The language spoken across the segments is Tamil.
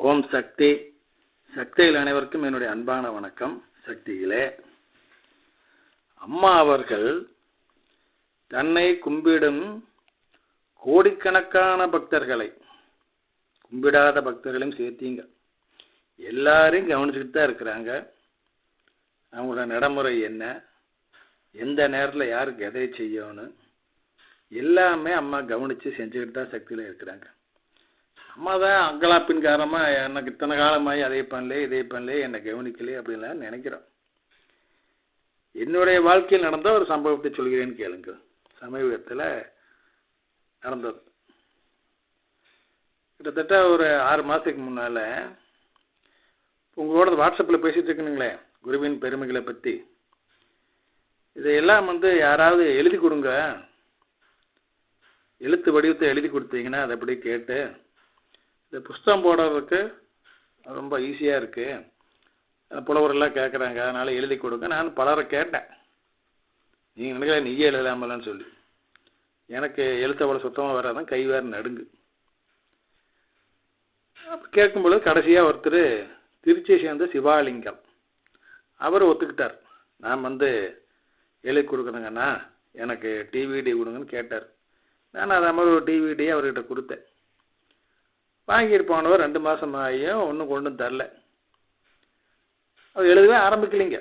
ஓம் சக்தி. சக்தியில் அனைவருக்கும் என்னுடைய அன்பான வணக்கம். சக்தியிலே அம்மா அவர்கள் தன்னை கும்பிடும் கோடிக்கணக்கான பக்தர்களை, கும்பிடாத பக்தர்களையும் சேர்த்தீங்க, எல்லாரையும் கவனிச்சுக்கிட்டு தான் இருக்கிறாங்க. அவங்களோட நடைமுறை என்ன, எந்த நேரத்தில் யாருக்கு எதை செய்யணும், எல்லாமே அம்மா கவனித்து செஞ்சுக்கிட்டு தான் சக்தியில் இருக்கிறாங்க. அம்மா தான் அங்கலாப்பின் காரணமாக எனக்கு இத்தனை காலமாகி அதை பண்ணலே இதை பண்ணலே என்னை கவனிக்கலே அப்படின்லாம் நினைக்கிறோம். என்னுடைய வாழ்க்கையில் நடந்த ஒரு சம்பவத்தை சொல்கிறேன்னு கேளுங்க. சமீபத்தில் நடந்தது. கிட்டத்தட்ட ஒரு 6 மாதத்துக்கு முன்னால் உங்களோட வாட்ஸ்அப்பில் பேசிகிட்டு இருக்கணுங்களே குருவின் பெருமைகளை பற்றி. இதையெல்லாம் யாராவது எழுதி கொடுங்க, எழுத்து வடிவத்தை எழுதி கொடுத்தீங்கன்னா அதை அப்படி கேட்டு இந்த புஸ்தகம் போடுறதுக்கு ரொம்ப ஈஸியாக இருக்குது, புலவரெல்லாம் கேட்குறாங்க, அதனால் எழுதி கொடுங்க. நான் பலரை கேட்டேன், நீங்கள் நினைக்கல நீயே எழுதலாமலான்னு சொல்லி. எனக்கு எழுத்து அவ்வளோ சுத்தமாக வராதான், கை வேறு நடுங்கு. அப்போ கேட்கும்பொழுது கடைசியாக ஒருத்தர் திருச்சியை சேர்ந்த சிவாலிங்கம், அவர் ஒத்துக்கிட்டார். நான் எழுதி கொடுக்குறேங்கண்ணா, எனக்கு டிவிடி கொடுங்கன்னு கேட்டார். நான் அதை மாதிரி ஒரு டிவிடியை அவர்கிட்ட கொடுத்தேன். வாங்கிட்டு போனவர் 2 மாதம் ஆகியும் ஒன்றும் கொண்டும் தரல. அவர் எழுதவே ஆரம்பிக்கலைங்க.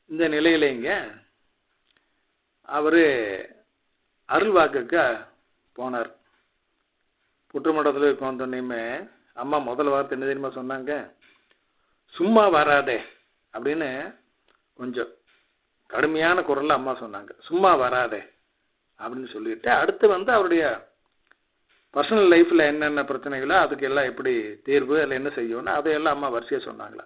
இந்த நிலையிலேங்க அவர் அருள்வாக்குக்கு போனார். புற்றுமண்டலத்தில் இருக்க வந்தோன்னையுமே அம்மா முதல் வார்த்தை என்ன தெரியுமா சொன்னாங்க? சும்மா வராதே அப்படின்னு கொஞ்சம் கடுமையான குரலில் அம்மா சொன்னாங்க. சும்மா வராதே அப்படின்னு சொல்லிட்டு அடுத்து அவருடைய பர்சனல் லைஃப்பில் என்னென்ன பிரச்சனைகளோ அதுக்கு எல்லாம் எப்படி தீர்வு, அதில் என்ன செய்யணும்னு அதையெல்லாம் அம்மா வரிசையாக சொன்னாங்களா.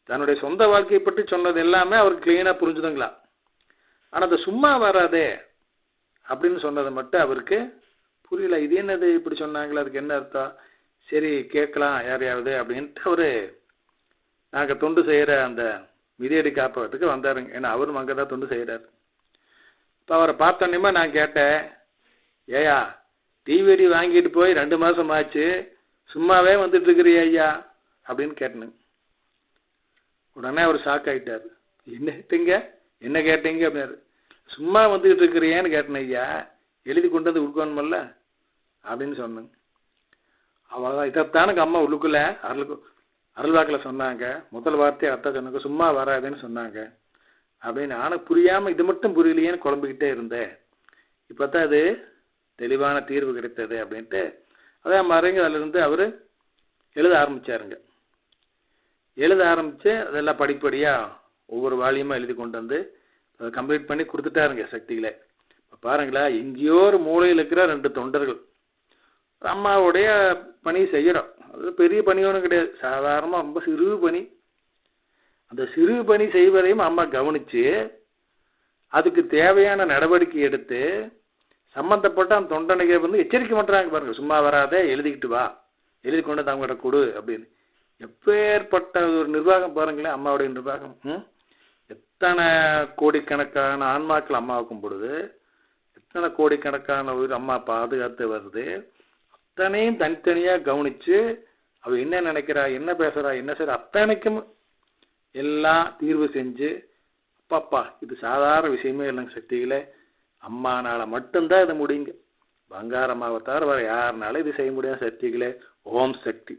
தன்னுடைய சொந்த வாழ்க்கையை பற்றி சொன்னது எல்லாமே அவருக்கு கிளீனாக புரிஞ்சுதுங்களா. ஆனால் அந்த சும்மா வராதே அப்படின்னு சொன்னது மட்டும் அவருக்கு புரியல. இது என்னது இப்படி சொன்னாங்களே, அதுக்கு என்ன அர்த்தம்? சரி கேட்கலாம் யாரையாவது அப்படின்ட்டு அவர் நாங்கள் தொண்டு செய்கிற அந்த மிதியடி காப்பகத்துக்கு வந்தாருங்க. ஏன்னா அவரும் அங்கே தான் தொண்டு செய்கிறார். இப்போ அவரை பார்த்தோன்னே நான் கேட்டேன், ஏயா டிவிடி வாங்கிட்டு போய் 2 மாதம் ஆச்சு, சும்மாவே வந்துட்டு இருக்கிறியா ஐயா அப்படின்னு கேட்டேனுங்க. உடனே அவர் ஷாக் ஆகிட்டார். என்ன கேட்டீங்க அப்படின்னாரு. சும்மா வந்துக்கிட்டு இருக்கிறியான்னு கேட்டேன் ஐயா, எழுதி கொண்டு வந்து கொடுக்கணுமில்ல அப்படின்னு சொன்னேங்க. அவ்வளோதான். இதைத்தானுங்க அம்மா உள்ளுக்குள்ள அருள்வாக்கில் சொன்னாங்க. முதல் வார்த்தையை அர்த்தம் சொன்னாங்க, சும்மா வராதுன்னு சொன்னாங்க அப்படின்னு. ஆனால் புரியாமல் இது மட்டும் புரியலையேன்னு குழம்பிக்கிட்டே இருந்தேன். இப்போ தான் அது தெளிவான தீர்வு கிடைத்தது அப்படின்ட்டு அதே மாதிரிங்க அதிலிருந்து அவர் எழுத ஆரம்பித்தாருங்க. எழுத ஆரம்பித்து அதெல்லாம் படிப்படியாக ஒவ்வொரு வால்யூமாக எழுதி கொண்டு வந்து அதை கம்ப்ளீட் பண்ணி கொடுத்துட்டாருங்க சக்தியில். இப்போ பாருங்களா, எங்கேயோ ஒரு மூலையில் இருக்கிற 2 தொண்டர்கள் அம்மாவுடைய பணி செய்கிறோம். அது பெரிய பணி ஒன்றும் கிடையாது, சாதாரணமாக ரொம்ப சிறு பணி. அந்த சிறு பணி செய்வதையும் அம்மா கவனித்து அதுக்கு தேவையான நடவடிக்கை எடுத்து சம்மந்தப்பட்ட அந்த தொண்டனையை எச்சரிக்கை பண்ணுறாங்க. பாருங்கள், சும்மா வராதே, எழுதிக்கிட்டு வா, எழுதி கொண்டு அவங்கள்ட்ட கொடு அப்படின்னு. எப்பேற்பட்ட ஒரு நிர்வாகம் பாருங்களேன் அம்மாவுடைய நிர்வாகம். எத்தனை கோடிக்கணக்கான ஆன்மாக்கள் அம்மாவுக்கும் பொழுது, எத்தனை கோடிக்கணக்கான உயிர் அம்மா பாதுகாத்து வருது. அத்தனையும் தனித்தனியாக கவனித்து அவள் என்ன நினைக்கிறா, என்ன பேசுகிறா, என்ன செய்கிறா, அத்தனைக்கும் எல்லாம் தீர்வு செஞ்சு, அப்பாப்பா இது சாதாரண விஷயமே இல்லைங்க சக்திகளே, அம்மானால மட்டும்தான் இது முடியுங்க. பங்காரம்மாவை தவிர வேறு யாருனாலும் இது செய்ய முடியாது சக்திகளே. ஓம் சக்தி.